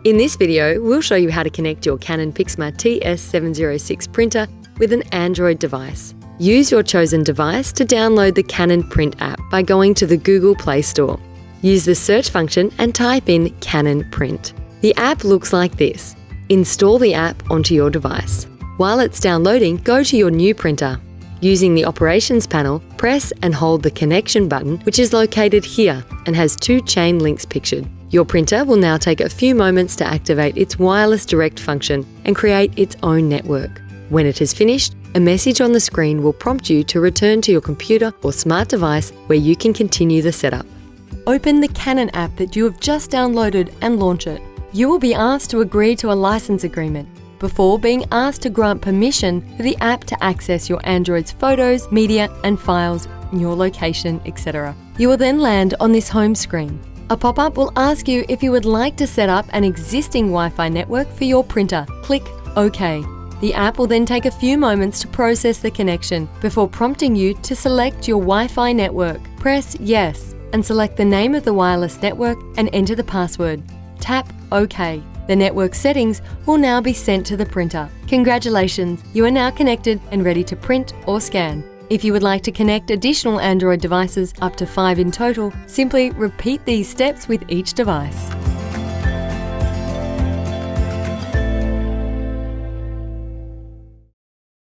In this video, we'll show you how to connect your Canon PIXMA TS706 printer with an Android device. Use your chosen device to download the Canon Print app by going to the Google Play Store. Use the search function and type in Canon Print. The app looks like this. Install the app onto your device. While it's downloading, go to your new printer. Using the operations panel, press and hold the connection button, which is located here and has two chain links pictured. Your printer will now take a few moments to activate its wireless direct function and create its own network. When it is finished, a message on the screen will prompt you to return to your computer or smart device where you can continue the setup. Open the Canon app that you have just downloaded and launch it. You will be asked to agree to a license agreement before being asked to grant permission for the app to access your Android's photos, media and files, your location, etc. You will then land on this home screen. A pop-up will ask you if you would like to set up an existing Wi-Fi network for your printer. Click OK. The app will then take a few moments to process the connection before prompting you to select your Wi-Fi network. Press Yes and select the name of the wireless network and enter the password. Tap OK. The network settings will now be sent to the printer. Congratulations, you are now connected and ready to print or scan. If you would like to connect additional Android devices, up to 5 in total, simply repeat these steps with each device.